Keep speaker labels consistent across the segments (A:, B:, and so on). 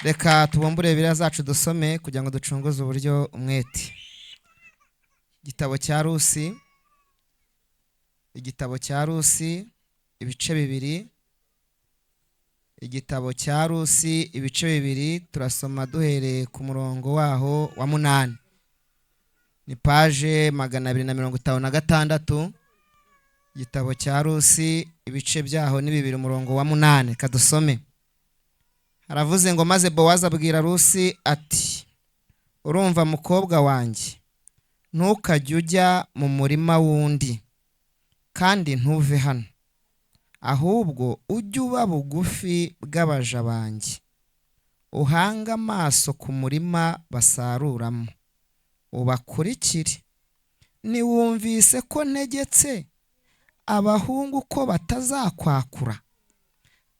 A: reka tubumbure Bibiliya zacu dusome kugira ngo ducunguze uburyo umwete. Igitabo cya Rusi ibice bibiri. Igitabo cya Rusi ibice bibiri, turasoma duhereye ku murongo waho wa 8. Ni page 256. Igitabo cya Rusi ibice byaho ni bibiri umurongo wa 8. Kadusome. Haravuze ngo maze Bowazi abwira Rusi ati, urumva mukobwa wanjye, ntukajye ujya mu murima wundi kandi ntuve hano, ahubwo ujye uba bugufi bw'abaja banjye, uhanga amaso ku murima basaruramo, ubakurikire. Niwumvise ko ntegetse abahungu ko batazakwakura,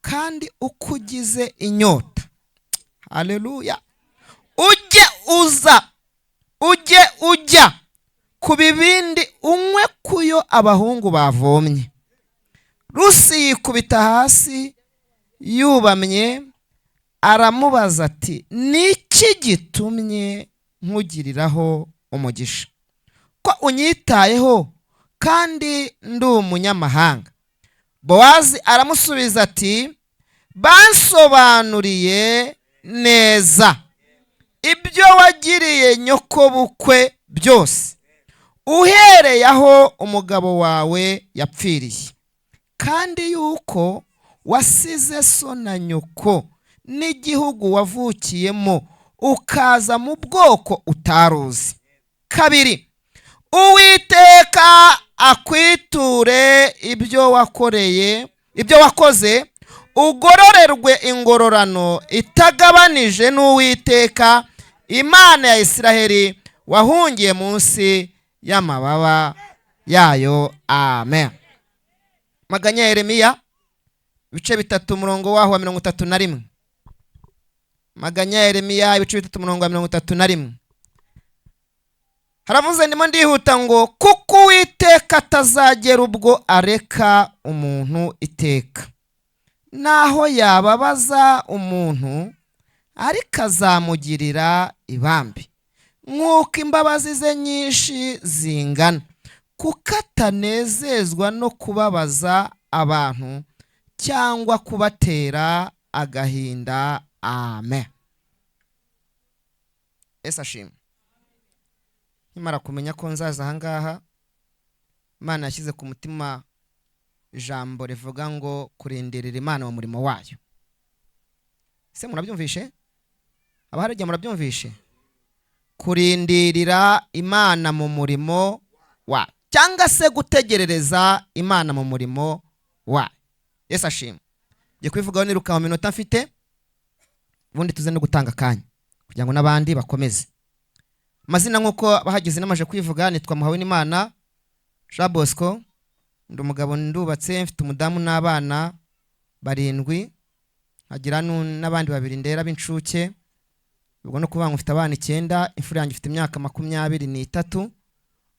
A: kandi uko ugize inyota, haleluya, ujye ujya ku bibindi unywe kuyo abahungu bavomye. Rusi yikubita hasi yubamye, aramubaza ati, niki gitumye nkugiriraho umugisha, ko unyitayeho kandi ndi umunyamahanga? Bowazi aramusubiza ati, bansobanuriye neza ibyo wagiriye nyoko bukwe byose, uhereye aho umugabo wawe yapfiriye, kandi yuko wasize so na nyoko n'igihugu wavukiyemo, ukaza mu bwoko utaruzi. 2, Uwiteka akwiture ibyo wakoze, ugororerwe ingororano itagabanije n'Uwiteka Imana ya Isiraheli wahungiye munsi y'amababa yayo. Amen. Maganya Yeremiya ibice 3 umurongo waho wa 31. Maganya Yeremiya ibice 3 umurongo wa 31. Haravuze ndimo ndihuta ngo, kuko Uwiteka atazagera ubwo areka umuntu iteka, naho yababaza umuntu ariko azamugirira ibambi nk'uko imbabazi ze nyinshi zingana, kuko atanezezwa no kubabaza abantu cyangwa kubatera agahinda. Amen. Ese ashimwe. Nimara kumenya ko nzaza ahangaha, Imana yashyize ku mutima ijambo rivuga ngo kurindirira Imana mu murimo wayo. Se murabyumvishe? Abaharejya murabyumvishe? Kurindirira Imana mu murimo wayo, cyangwa se gutegerereza Imana mu murimo wayo. Yesu ashimwe. Ngiye kwivugaho niruka mu minota mfite, ubundi tuze no gutanga akanya kugira ngo n'abandi bakomeze. Amazina nk'uko bahagize namaje kwivuga, nitwa Muhawenimana Jean Bosco, ndi umugabo ndubatse, mfite umudamu n'abana 7, hagira n'abandi 2 ndera b'incuke, ubwo no kuvuga ngo mfite abana 9. Imfura yanjye ifite imyaka 23,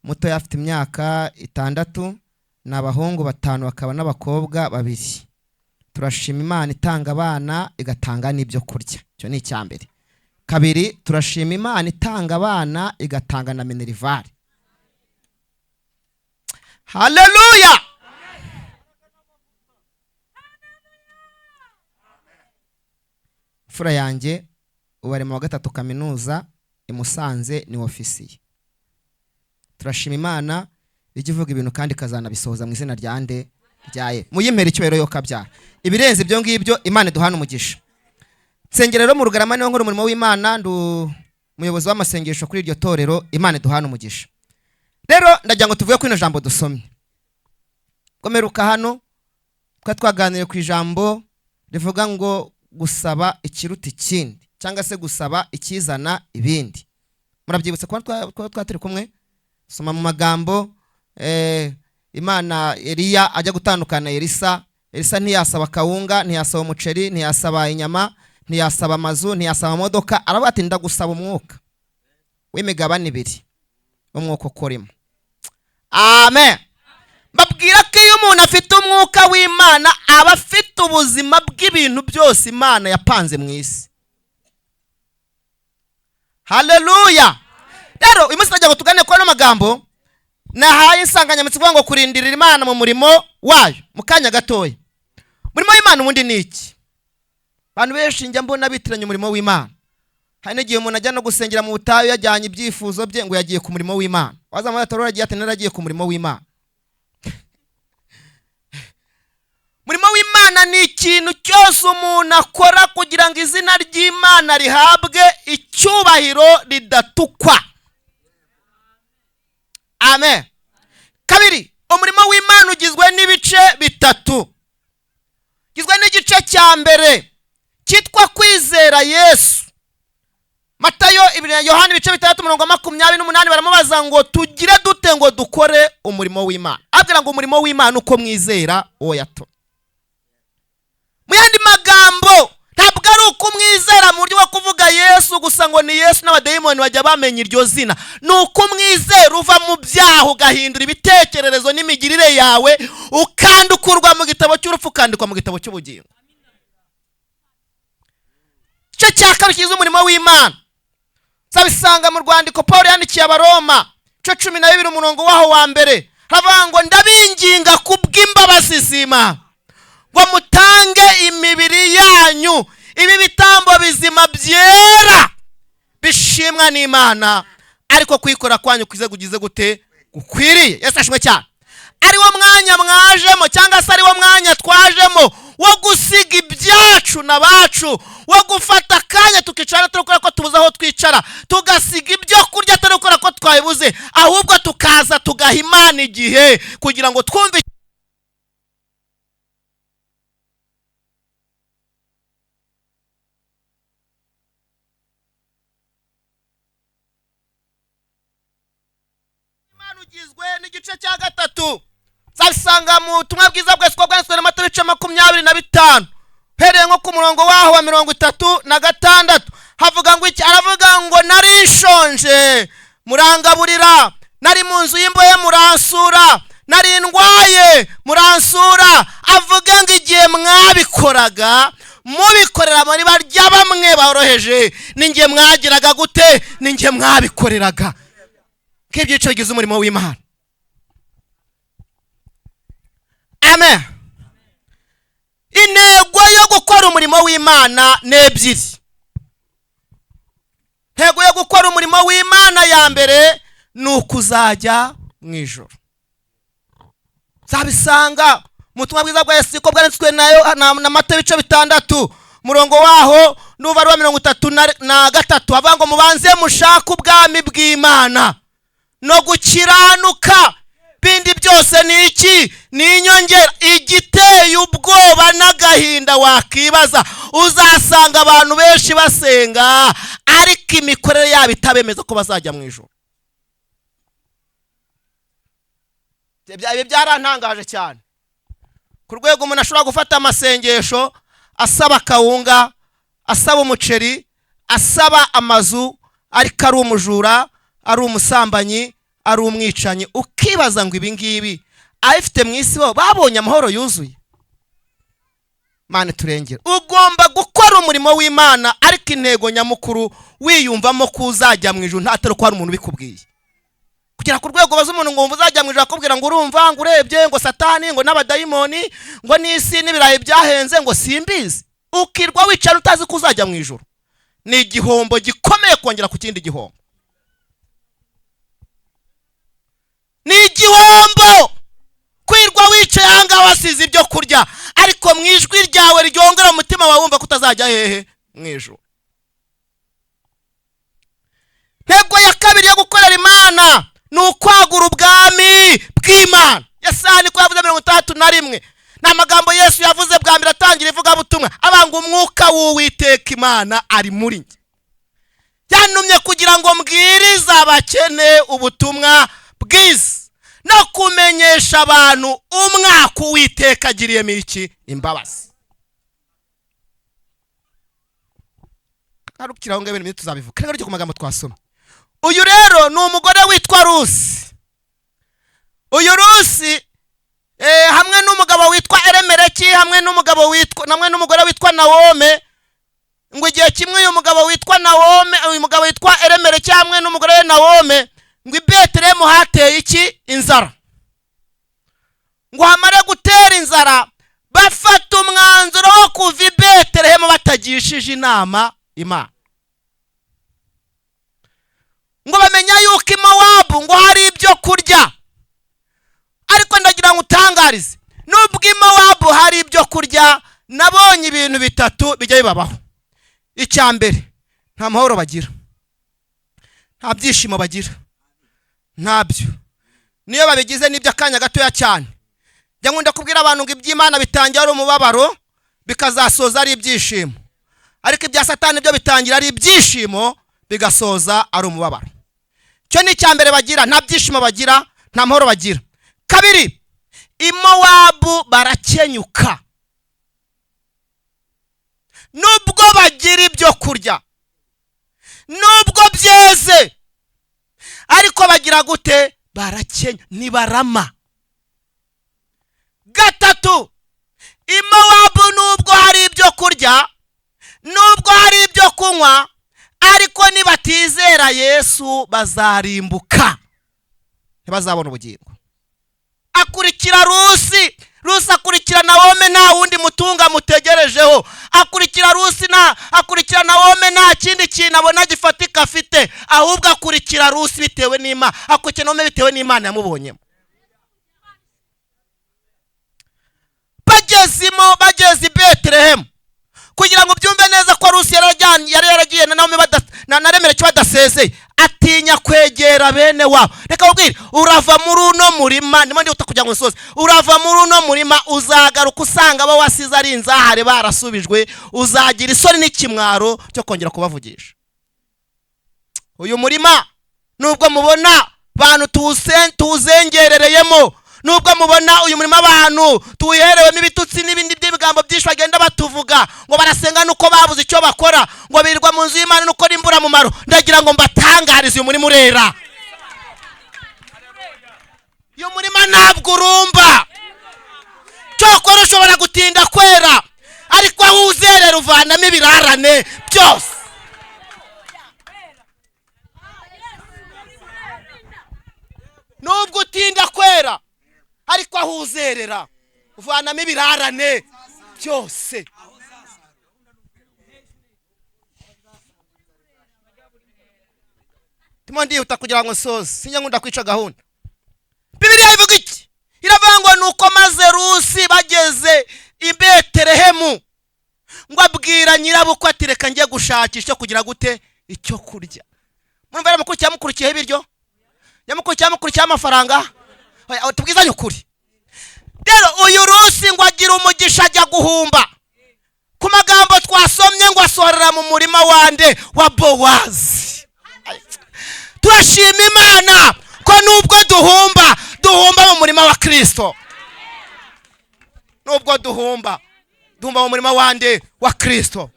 A: muto yafite imyaka 6, n'abahungu 5 bakaba n'abakobwa 2. Turashima Imana itanga abana igatanga n'ibyo kurya, cyo ni icyambere. 2, turashima Imana itanga abana igatanga na minerivare. Haleluya. Fura yanjye ubari mu wa 3 kaminuza imusanze ni ofisiye. Turashima Imana igivuga ibintu kandi kazana bisohoza mu izina rya nde ryaye. Muyimpera icyubero yo kabyara. Ibirenze ibyo ngibyo Imana duhana umugisha. Sengerero mu Rugarama niho nkora umurimo w'Imana, ndu muyobozi w'amasengesho kuri iryo torero. Imana duhana umugisha. Rero ndagira ngo tuvuye ku ino jambo dusomye. Komeruka hano twaganiriye ku ijambo rivuga ngo gusaba ikiruta ikindi, cyangwa se gusaba ikizana ibindi. Murabyibutse ko twaturi kumwe soma mu magambo Imana Eliya ajya gutandukana Elisa ntiyasaba kawunga, ntiyasaba umuceri, ntiyasaba inyama, ntiyasaba amazu, ntiyasaba imodoka, aravuga ati ndagusaba umwuka w'imigabane 2 umwuka ukorimo. Amen. Babwira ko iyo umuntu afite umwuka w'Imana aba afite ubuzima bw'ibintu byose Imana yapanze mu isi. haleluya. Rero uyu munsi tujya ngo tugane kwa n'amagambo nahaye insanganyamatsiko ngo kurindirira Imana mu murimo wayo. Mu kanya gatoya, umurimo w'Imana ubundi ni iki? Abantu benshi njya mbona bitiranya umurimo w'Imana. Hari n'igihe umuntu ajya no gusengera mu butayu yajyanye ibyifuzo bye ngo yagiye ku murimo w'Imana. Wazamara atorora agiye ati naragiye ku murimo w'Imana. Umurimo w'Imana ni ikintu cyose umuntu akora kugira ngo izina ry'Imana rihabwe icyubahiro ridatukwa. Amen. Kabiri, umurimo w'Imana ugizwe n'ibice bitatu. Ugizwe n'igice cya mbere cyitwa kwizera Yesu. Matayo, Yohana ibice 3:28 baramubaza ngo tugire dute ngo dukore umurimo w'Imana. Abwira ngo umurimo w'Imana uko mwizera oyato. Mu yandi magambo, ntabwo ari uko mwizera mu buryo bwo kuvuga Yesu gusa ngo ni Yesu n'abadayimoni bajya bamenya iryo zina. Ni uko mwizera uva mu byaha ugahindura ibitekerezo n'imigirire yawe, ukandukurwa mu gitabo cy'urupfu ukandikwa mu gitabo cy'ubugingo. Icyo cya kabiri kigize umurimo w'Imana zabisanga mu rwandiko Pawulo yandikiye Abaroma 12 umurongo waho wa mbere. Havuga ngo ndabinginga kubw'imbabazi z'Imana ngo mutange imibiri yanyu ibi bitambo bizima byera bishimwa n'Imana, ariko kwikora kwanyu kwize kugize gute gukwiriye. Yesu ashimwe cyane. Ari wo mwanya mwajemo cyangwa se ari wo mwanya twajemo wo gusiga ibyacu n'abacu, wo gufata akanya tukicara turukora ko tubuze aho twicara, tugasiga ibyo kurya turukora ko twabibuze, ahubwo tukaza tugaha Imana igihe kugira ngo twumve Imana. Ugizwe n'igice cya gatatu zabisanga mu butumwa bwiza bw'Yesu bwanditswe na Matayo 25 hereye nko ku murongo waho wa 36. Havuga ngo iki? Aravuga ngo nari nshonje murangaburira, nari mu nzu y'imbohe muransura, nari ndwaye muransura. Avuga ngo igihe mwabikoraga mubikorera muri barya bamwe boroheje, ninjye mwagiraga gute? Ninjye mwabikoreraga. K'ibyiciro bigize umurimo w'Imana. Amen. Intego yo gukora umurimo w'Imana ni ebyiri. Intego yo gukora umurimo w'Imana ya mbere ni ukuzajya mu ijuru. Zabisanga mu butumwa bwiza bwa Yesu ko bwanditswe na Matayo 6 murongo waho n'uva ari 33. Avuga ngo mubanze mushaka ubwami bw'Imana no gukiranuka, bindi byose ni iki? Ni inyongera. Igiteye ubwoba n'agahinda wakibaza, uzasanga abantu benshi basenga ariko imikorere yabo itabemeza ko bazajya mu ijuru. Ibi byarantangaje cyane, ku rwego umuntu ashobora gufata amasengesho asaba kawunga, asaba umuceri, asaba amazu, ariko ari umujura, ari umusambanyi, ari umwicanyi. Ukibaza ngo ibi ngibi abifite mu isi bo babonye amahoro yuzuye? Mana turengera. Ugomba gukora umurimo w'Imana ariko intego nyamukuru wiyumvamo ko uzajya mu ijuru, ntatari ko hari umuntu ubikubwiye. Kugira ku rwego baza umuntu ngo uzajya mu ijuru akubwira ngo urumva ngo urebye ngo satani ngo n'abadayimoni ngo n'isi n'ibirayi byahenze ngo simbizi, ukirwa wicara utazi ko uzajya mu ijuru, ni igihombo gikomeye kongera ku kindi gihombo. Ni igihombo kwirwa wicaye hanga wasize ibyo kurya, ariko mu ijwi ryawe ryongera umutima wawe wumva ko utazajya hehe mu ijuru. Intego ya kabiri yo gukorera Imana ni ukwagura ubwami bw'Imana. Yesaya ko yavuze 61. Ni amagambo Yesu yavuze bwa mbere atangira ivugabutumwa, abanga umwuka w'Uwiteka Imana ari muri njye, yantumye kugira ngo mbwirize abakene ubutumwa bwiza no kumenyesha abantu umwaka Uwiteka agiriyemo iki? Imbabazi. Arukiraho ngo ibintu tuzabivuga rero cyo ku magambo twasoma. Uyu rero ni umugore witwa Rusi. Uyu Rusi hamwe n'umugabo witwa Eremereki, hamwe n'umugore witwa Nawome, ngo igihe kimwe uyu mugabo witwa Nawome, uyu mugabo witwa Eremere cyangwa n'umugore we Nawome, ngo i Betelehemu hateye iki? Inzara. Ngo hamare gutera inzara, bafata umwanzuro wo kuva i Betelehemu batagishije inama Imana. Ngo bamenya yuko i Mowabu ngo hari ibyo kurya. Ariko ndagira ngo utangarize, nubwo i Mowabu hari ibyo kurya, nabonye ibintu bitatu bijya bibabaho. Icya mbere, nta mahoro bagira, nta byishimo bagira, ntabyo. Niyo babigize n'ibyo akanya gatoya cyane. Njya nkunda kubwira abantu ngo iby'Imana bitangira ari umubabaro, bikazasoza ari ibyishimo. Ariko ibya Satani byo bitangira ari ibyishimo, bigasoza ari umubabaro. Cyo ni icya mbere bagira, nta byishimo bagira, nta mahoro bagira. Kabiri, i Mowabu barakenyuka. Nubwo bagira ibyo kurya, nubwo byeze, ariko bagira gute? Barakenya, nibarama. Gatatu, i Mowabu nubwo hari ibyo kurya, nubwo hari ibyo kunywa, ariko nibatizera Yesu bazarimbuka, ntibazabona ubugingo. Akurikira Rusi, Rusi akurikira Nawome, nta wundi mutunga mutegerejeho. Akurikira Rusi akurikira Nawome, nta kindi kintu abona gifatika afite, ahubwo akurikira Rusi bitewe n'Imana, akurikira Nawome bitewe n'Imana yamubonyemo. Bageze i Betelehemu, kugira ngo byumve neza ko Rusi yari yaragiye na Nawome naremere cyo badasezeye, atinya kwegera bene wabo. Reka ubwire, urava muri uno murima, ndimo ndi kugira ngo nsoze, urava muri uno murima uzagaruka usanga abo wasize ari inzahare barasubijwe, uzagira isoni n'ikimwaro cyo kongera kubavugisha. Uyu murima nubwo mubona abantu tuwuzengerereyemo, nubwo mubona uyu murima abantu tuwiherewemo ibitutsi n'ibindi by'ibigambo byinshi bagenda batuvuga, ngo barasenga nuko babuze icyo bakora, ngo birirwa mu nzu y'Imana nuko rimbura mumaro, ndagira ngo mbatangarize uyu murima urera. Uyu murima ntabwo urumba, cyokora ushobora gutinda kwera, ariko aho uzerera uvanamo ibirarane byose. Nubwo utinda kwera, ariko aho uzerera uvanamo ibirarane byose. Timo ndihuta kugira ngo nsoze, sinjya nkunda kwica gahunda. Bibiliya ivuga iki? Iravuga ngo nuko maze Rusi bageze i Betelehemu, ngo abwira nyirabukwe ati reka njye gushakisha kugira gute? Icyo kurya. Murumva yamukurikiye amukurikiyeho ibiryo? Yamukurikiye amafaranga? Tubwizanye ukuri. Rero uyu Rusi ngo agira umugisha ajya guhumba. Ku magambo twasomye ngo asorera mu murima wande wa Bowazi. Turashima Imana ko nubwo duhumba mu murima wa Kristo. Nubwo duhumba mu murima wande wa Kristo.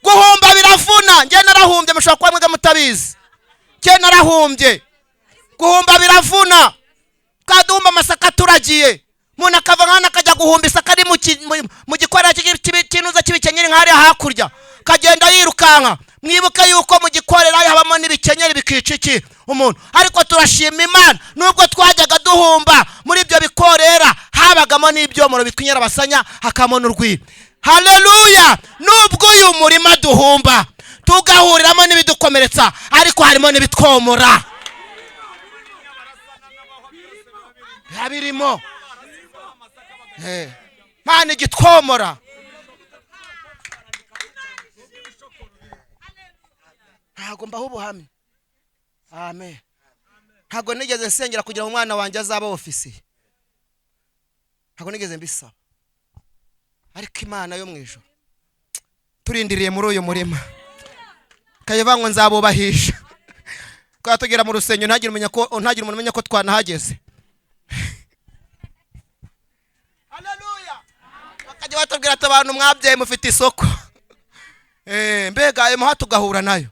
A: Guhumba biravuna, njye narahumbye, mushobora kuba mwega mutabizi. Njye narahumbye. Guhumba biravuna. Kaduhumba amasaka turagiye. Umuntu akava nkana akajya guhumba isaka ari mu gikorera cy'inuza cy'ibikenyeri nk'ahari hakurya, kagenda yirukanka. Mwibuke yuko mu gikorera habamo n'ibikenyeri bikica iki umuntu. Ariko turashima Imana, nubwo twajyaga duhumba muri ibyo bikorera, habagamo n'ibyomoro bitwinyera basanya, hakamo n'urwiri. Haleluya! Nubwo uyu murima duhumba, tugahuriramo n'ibidukomeretsa, ariko harimo n'ibitwomora. Habirimo. Mana igitwomora. Ntago mbaho ubuhamya. Amen. Ntago nigeze nsengera kugira ngo umwana wanjye azaba ofisi. Ntago nigeze mbisaba. Ariko Imana yo mwijuru turindiriye muri uyu murima. Kayevango nzabubahisha. Kwa tugera mu rusenyo ntagire umuntu umenya ko twanahageze. Haleluya. Bakajya batubwira ati abantu mwabyaye mufite isoko. Mbega ayo muha tugahura nayo.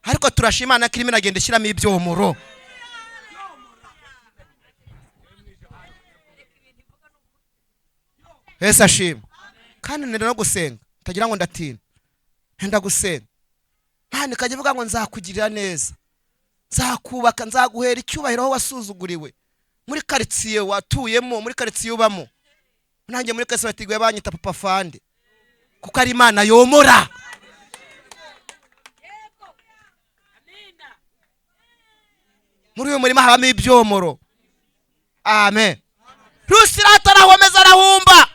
A: Ariko turashimana ko Imana agenda ishyiramo ibyomoro. Yesu ashimwe. kandi nenda no gusenga utagira ngo ndatinda, nenda gusenga kandi kajya vuga ngo nzakugirira neza, nzakubaka, nzaguhera icyubahiro aho wasuzuguriwe, muri quartier watuyemo, muri quartier ubamo. Nanjye muri kase batigwe banyita papa fande kuko ari Imana yomora. Muri uyu murima habamo ibyomoro. Amen. Rusirata arahomeza arahumba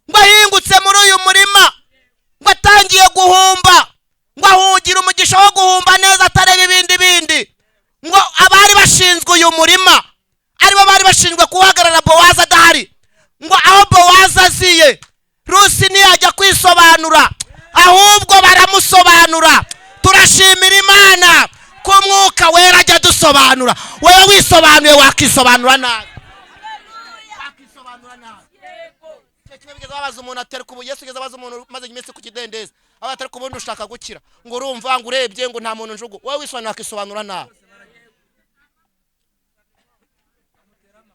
A: ngo ahingutse muri uyu murima, ngo atangiye guhumba, ngo ahugira umugisha wo guhumba neza atareba ibindi bindi, ngo abari bashinzwe uyu murima aribo bari bashinzwe kuhagarara Bowazi adahari, ngo aho Bowazi aziye Rusi ntiyajya kwisobanura ahubwo baramusobanura. Turashimira Imana ko Mwuka Wera ajya dusobanura. Wewe wisobanuye wakisobanura nabi, wakisobanura nabi. Cyo bigeze babaza umuntu atari ku Yesu igeze babaza umuntu maze iminsi ku kidendezi aba atari kubundi ushaka gukira, ngo urumva ngo urebye ngo nta muntu njugu. Wewe wisobanura wakisobanura nabi.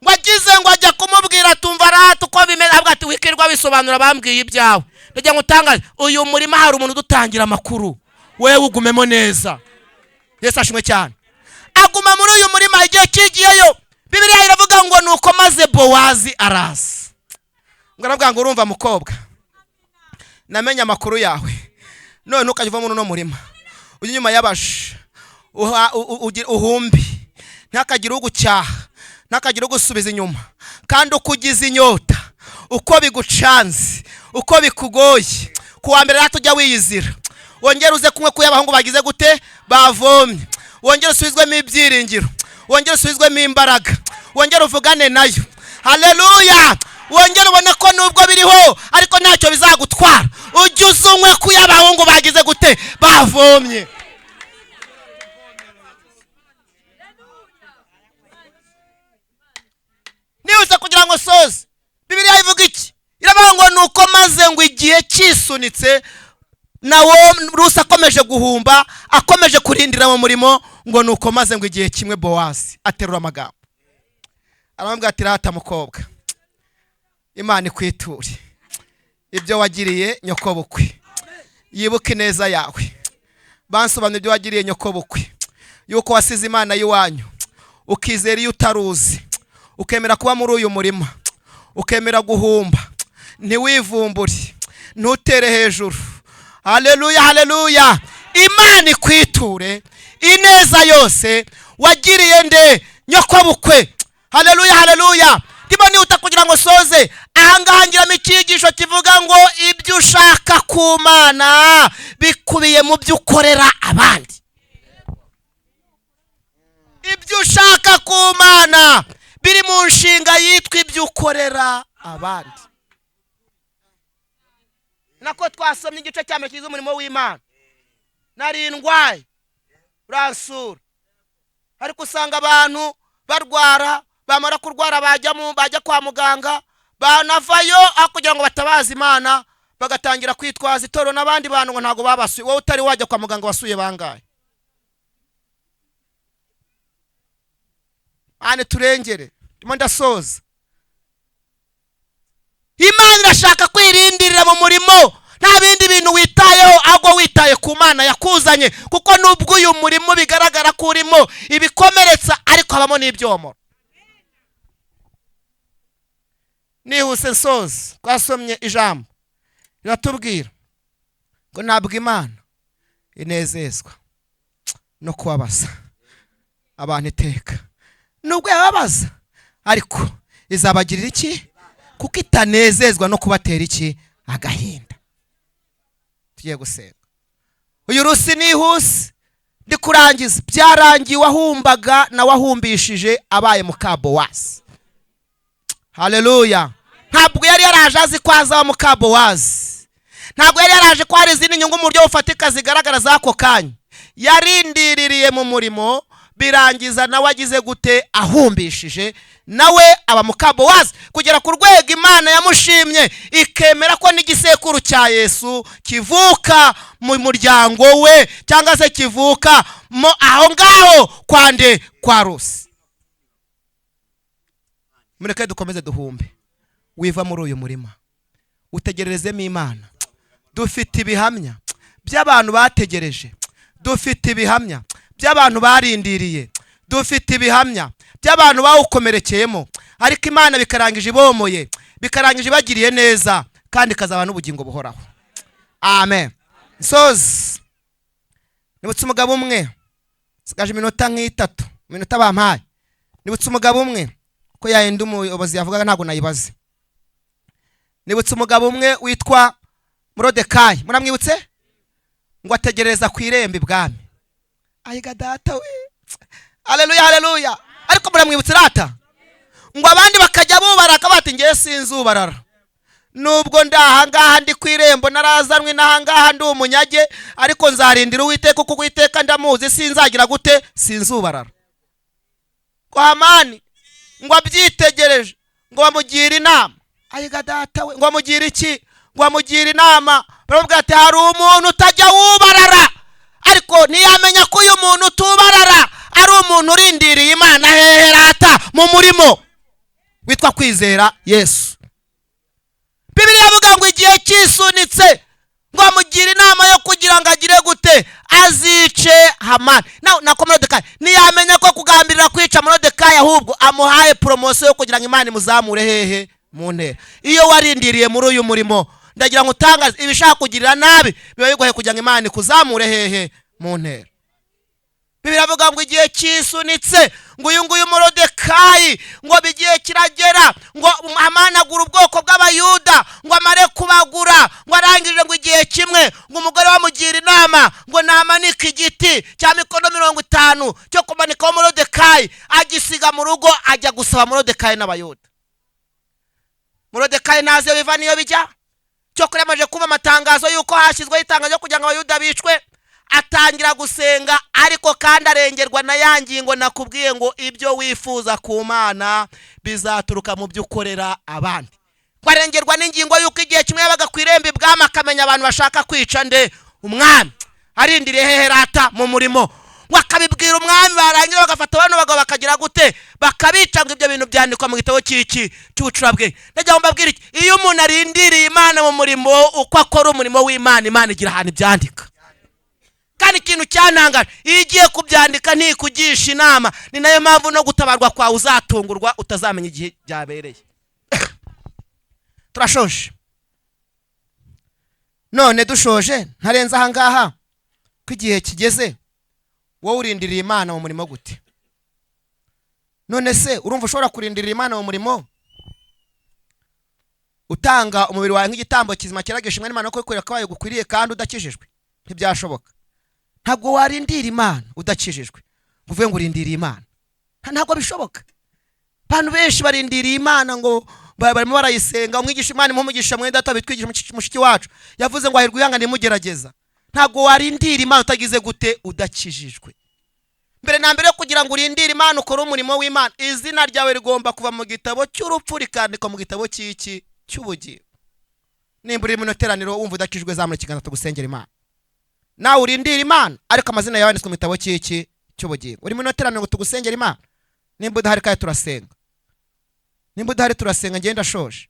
A: Wagize ngo ajya kumubwira tumva ratu uko bimeze, avuga ati wikirwa bisobanura bambwiye ibyawe. Ndajya ngutangaza uyu murima hari umuntu dutangira amakuru, wewe ugumemo neza. Yesu ashimwe cyane. Aguma muri uyu murima igihe kigiyeyo, Bibiliya iravuga ngo nuko maze Bowazi araza. Ngo aravuga ngo urumva mukobwa, namenye amakuru yawe, none ukajiva muri no murima ujye nyuma y'abashe uhumbi, ntakagira ugucyaha, ntakagira ugusubiza inyuma, kandi ukugize inyota, uko bigucanze, uko bikugoye, kuwa mbere ratujya wiyizira, wongera uze kumwe kuyabahungu bagize gute bavomye, wongera usubizwemo ibyiringiro, wongera usubizwemo imbaraga, wongera uvugane nayo. Haleluya. Wongera ubone ko nubwo biriho ariko ntacyo bizagutwara, ujye uzumwe kuyabahungu bagize gute bavomye. Niuze kugira ngo soze, Bibiliya ivuga iki? Iravuga ngo nuko maze ngo igihe kisunitse nawo Rusi akomeje guhumba, akomeje kurindira mu murimo, ngo nuko maze ngo igihe kimwe Bowazi aterura amagambo arambwira ati rata mukobwa, Imana ikwiture ibyo wagiriye nyoko bukwe, yibuke neza yawe. Bansobanura ibyo wagiriye nyoko bukwe, yuko wasize Imana yiwanyu, ukizera iyo utaruzi, ukemera kuba muri uyu murima, ukemera guhumba, ntiwivumbure, ntutere hejuru. Haleluya, haleluya. Imana ikwiture ineza yose wagiriye nde nyoko bukwe. Haleluya, haleluya. Ndimo nihuta kugira ngo soze, ahangangiramo icyigisho kivuga ngo ibyo ushaka ku Mana bikubiye mu byo ukorera abandi. Ibyo ushaka ku Mana biri mu nshinga yitwa ibyo ukorera abandi. Nako twasomye igice cyame kiza umurimo w'Imana, narindwaye uransura, ariko usanga abantu barwara, bamara kurwara bajya kwa muganga, banavayo kugira ngo batabaza Imana, bagatangira kwitwaza itoro n'abandi bantu ngo ntago babasuye. Wowe utari wajya kwa muganga wasuye bangaye? Ane turengere, ndimo ndasoza. Imana irashaka kwirindirira mu murimo, nta bindi bintu witayeho, ahubwo witaye ku Mana yakuzanye, kuko nubwo uyu murimo bigaragara ko urimo ibikomeretsa ariko habamo n'ibyomoro. Nihuse soze, twasomye ijambo riratubwira ngo ntabwo Imana inezezwa no kubabaza abantu iteka. Nubwo yababaza ariko izabagirira iki? Kuko itanezezwa no kubatera iki? Agahinda. Tugiye gusenga. Uyu Rusi nihuse ndi kurangiza, byarangiye wahumbaga na wahumbishije abaye muka Bowazi. Haleluya. Ntabwo yari yaraje azi ko azaba muka Bowazi, ntabwo yari yaraje ko hari izindi nyungu mu buryo bufatika zigaragara zako kanya. Yarindiririye mu murimo, birangiza nawe agize gute ahumbishije, nawe aba muka Bowazi, kugera ku rwego Imana yamushimye ikemera ko n'igisekuru cya Yesu kivuka mu muryango we, cyangwa se kivuka mo aho ngaho kwande kwa Rusi. Mureke dukomeze duhumbe, wiva muri uyu murima, utegererezemo Imana. Dufite ibihamya by'abantu bategereje, dufite ibihamya by'abantu barindiriye, dufite ibihamya by'abantu bawukomerekeyemo, ariko Imana bikarangije ibomoye, bikarangije bagiriye neza, kandi kazaba n'ubugingo buhoraho. Amen. Sozi nibutse umugabo umwe, sigaje iminota nk'itatu, iminota bampaye. Nibutse umugabo umwe ko yayindi umuyobozi yavugaga ntabwo nayibaze. Nibutse umugabo umwe witwa Morodekayi, muramwibutse? Ngo ategereza ku irembo ibwami. Ayiga data we, haleluya haleluya. Ariko muramwibutse rata? Ngo abandi bakajya bubaraka bati ngiye sinzubarara, nubwo ndahangaha ndi ku irembo narazanwe nahangaha ndi umunyage, ariko nzarindira Uwiteka kuko Uwiteka ndamuzi, sinzagira gute, sinzubarara. Ko Hamani ngo abyitegereje, ngo bamugira inama. Ayiga data we, ngo bamugira iki? Ngo bamugira inama, baravuga ati hari umuntu utajya wubarara, ariko ntiyamenya ko uyu muntu utubarara ari umuntu urindiriye Imana hehe rata mu murimo witwa kwizera Yesu. Bibiliya ivuga ngo igihe cyisunitse ngo amugira inama yo kugira ngo agire gute, azice Hamani. Nako Morodekayi ntiyamenya ko kugambirira kwica Morodekayi ahubwo amuhaye promotion yo kugira ngo Imana imuzamure hehe mu ntera. Iyo warindiriye muri uyu murimo, ndagira ngo utangaze ibishaka kugirira nabi biba bigoye kugira ngo Imana ikuzamure hehe mu ntera. Bibiliya ivuga ngo igihe cyisunitse ngo uyu nguyu Morodekayi ngo bigiye kiragera ngo amanagura ubwoko bw'Abayuda, ngo amare kubagura, ngo arangije ngo igihe kimwe ngo umugore wamugira inama ngo namanike igiti cya mikono 50 cyo kumanikaho Morodekayi, agisiga mu rugo ajya gusaba Morodekayi n'Abayuda. Morodekayi naze biva niyo bijya, cyo kuremaje kuba amatangazo yuko hashyizweho itangazo kugira ngo Abayuda bicwe, atangira gusenga, ariko kandi arengerwa na yangingo nakubwiye ngo ibyo wifuza ku Mana bizaturuka mu byo ukorera abandi. Kwarengerwa n'ingingo yuko igihe kimwe yabaga ku irembo ibwami akamenya abantu bashaka kwica nde umwami, arindiriye hehe rata mu murimo, wakabibwira umwami, barangira bagafata abantu bagabo bakagira gute, bakabica. Ngo ibyo bintu byandikwa mu gitabo cy'iki cy'ubucurabwe. Ndagira ngo mbabwire iki, iyo umuntu arindiriye Imana mu murimo, uko akora umurimo w'Imana, Imana igira ahantu ibyandika. Kandi ikintu cyantangaje, iyo igiye kubyandika ntikugisha inama, ni nayo mpamvu no gutabarwa kwawe uzatungurwa, utazamenya igihe byabereye. Turashoje none, dushoje ntarenza ahangaha ko igihe kigeze, wowe urindiriye Imana mu murimo gute? None se urumva ushobora kurindirira Imana mu murimo utanga umubiri wawe nk'igitambo kizima kiragishimwe n'Imana ko ikorera kwayo gukwiriye kandi udakijijwe? Ntibyashoboka. Ntabwo warindira Imana udakijijwe uvuye ngo urindiriye Imana, ntabwo bishoboka. Abantu benshi barindiriye Imana ngo barimo barayisenga, umwigisha Imana impumugisha mwenda atabitwigisha mushiki wacu yavuze ngo ahirwa uyanga nimugerageza. Ntabwo warindira Imana utagize gute, udakijijwe. Mbere na mbere kugira ngo urindire Imana ukore umurimo w'Imana, izina ryawe rigomba kuva mu gitabo cy'urupfu rikandikwa mu gitabo cy'iki cy'ubugingo. Nimba uri mu teraniro wumva udakijijwe, zamura ikiganza tugusengera Imana. Nawe urindira Imana ariko amazina yawe yanditswe mu gitabo cy'iki cy'ubugingo. Uri mu teraniro ngo tugusengera Imana, nimba udahari kandi turasenga, nimba udahari turasenga. Ngenda shoje.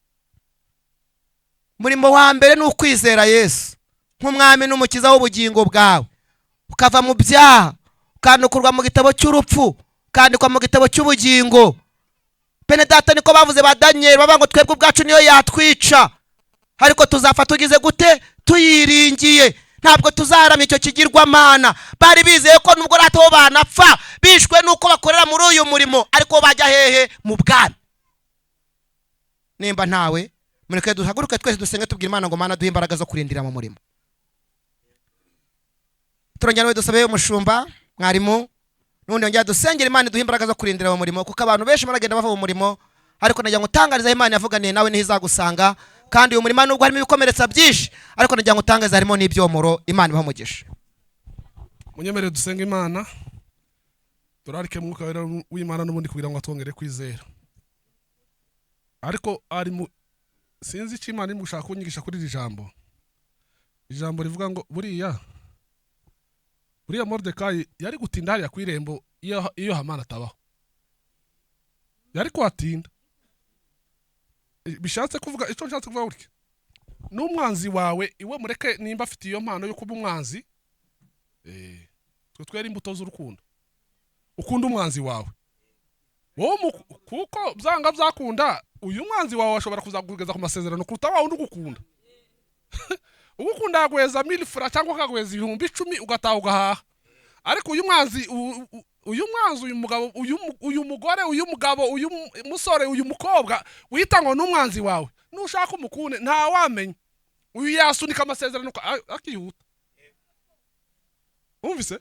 A: Murimo wa mbere ni ukwizera Yesu nk'umwami n'umukiza w'ubugingo bwawe, ukava mu byaha, ukandukurwa mu gitabo cy'urupfu, ukandikwa mu gitabo cy'ubugingo. Bene data niko bavuze ba Daniel, baba ngo twebwe ubwacu niyo yatwica, ariko tuzapfa tugize gute, tuyiringiye. Ntabwo tuzaharamya icyo kigirwamana. Bari bizeye ko nubwo rata bo banapfa bishwe nuko bakorera muri uyu murimo, ariko bajya hehe mu bwami. Nimba ntawe, mureke duhaguruke twese dusenge tubwira Imana ngo Mana duhe imbaraga zo kurindira mu murimo. Turongera dusabe umushumba mwarimu nundi njya dusengera Imana duhe imbaraga zo kurindira mu murimo, kuko abantu benshi baragenda bava mu murimo, ariko najya ngutangariza Imana yavuganiye nawe ntizagusanga. Kandi uyu murimo nubwo harimo ibikomeretsa byinshi, ariko najya ngutangariza harimo n'ibyomoro. Imana ibamugisha.
B: Munyemerere dusenga Imana, turarike mwuka w'Imana n'ubundi kugira ngo atwongere kwizera. Ariko ari mu sinzi icyo Imana iri gushaka kunyigisha kuri iri jambo. Ijambo rivuga ngo buriya Morodekayi yari gutinda hariya ku irembo iyo Hamani atabaho, yari kwatinda. Bishatse kuvuga icyo nshatse kuvuga gutya, n'umwanzi wawe iwe mureke nimba afite iyo mpano yo kuba umwanzi twe twera imbuto z'urukundo ukunda umwanzi wawe wowe kuko byanga byakunda uyu mwanzi wawe ashobora kuzakugeza ku masezerano kuruta wawe ugukunda ugukunda yagweza 1000 francs cyangwa akagweza 10,000 ugataha ugahaha ariko uyu mwanzi uyu mugabo uyu mugore uyu mugabo uyu musore uyu mukobwa wita ngo n'umwanzi wawe nushaka umukunde nta wamenye uyu yasunika amasezerano akihuta umvise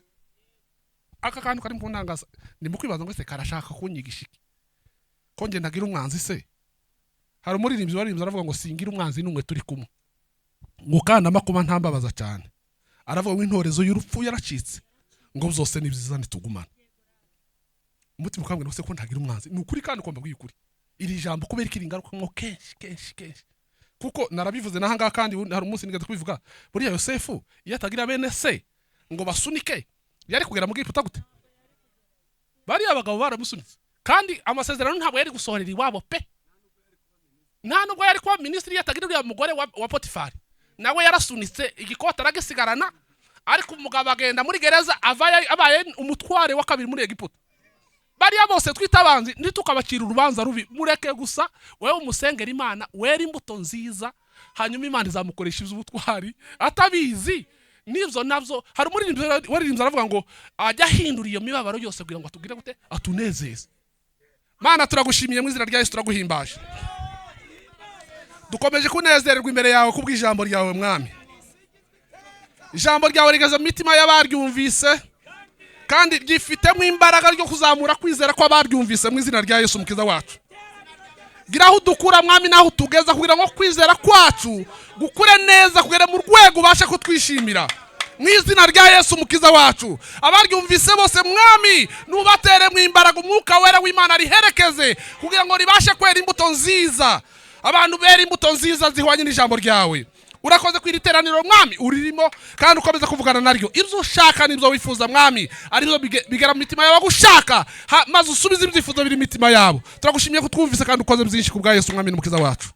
B: aka kantu kari mu ntangaza ndimo kwibaza ngo se karashaka kunyigisha iki ko nge ndagira umwanzi se hari umuririmbyi waririmbye aravuga ngo singira umwanzi n'umwe turi kumwe ngo kandi amakuba ntambabaza cyane aravuga ngo intorezo y'urupfu yaracitse ngo zose ni byiza nitugumana umutima ukambwira se ko ndagira umwanzi ni ukuri kandi ukomba kwikuri iri jambo kubera ikiri ingaruka ngo kenshi kuko narabivuze nahanga kandi hari umunsi nigeze kubivuga buriya Yosefu iyo atagira bene se ngo basunike yari kugera mu Giputa gute bari abagabo baramusunitse kandi amasezerano ntabwo yari gusohorera iwabo pe nta nubwo yari kuba ministri yatagira uriya mugore wa Potifari nawe yarasunitse igikota aragisigarana ariko umugabo agenda muri gereza abaye umutware wa kabiri muri Egiputa bari bose twitabanzi nitukabakira urubanza rubi mureke gusa wewe umusengera Imana wera imbuto nziza hanyuma Imana izamukoresha iby'ubutwari atabizi nivyo navyo hari umuririmbyi waririmbye aravuga ngo ajya hindura iyo mibabaro yose kugira ngo atugire gute atunezeze Mana turagushimiye mu izina rya Yesu turaguhimbaje dukomeje kunezererwa imbere yawe kubw'ijambo ryawe mwami ijambo ryawe rigaza mu mitima y'abaryumvise kandi ryifitemo imbaraga ryo kuzamura kwizera ko abaryumvise mu izina rya Yesu mukiza wacu gira aho dukura mwami naho tugeza kugira ngo kwizera kwacu gukure neza kugera mu rwego ubashe kutwishimira mu izina rya Yesu mukiza wacu abaryumvise bose mwami nubatere mu imbaraga umwuka wera w'Imana riherekeze kugira ngo ribashe kwera imbuto nziza abantu bera imbuto nziza zihwanye n'ijambo ryawe urakoze kwiriteraniro mwami uririmo kandi ukomeza kuvugana naryo ibyo ushaka nibyo wifuza mwami aribyo bigera mu mitima yabo gushaka maze usubize ibyifuzo biri mu mitima yabo turagushimiye ko twumvise kandi ukoze byinshi ku bwa Yesu mwami n'umukiza wacu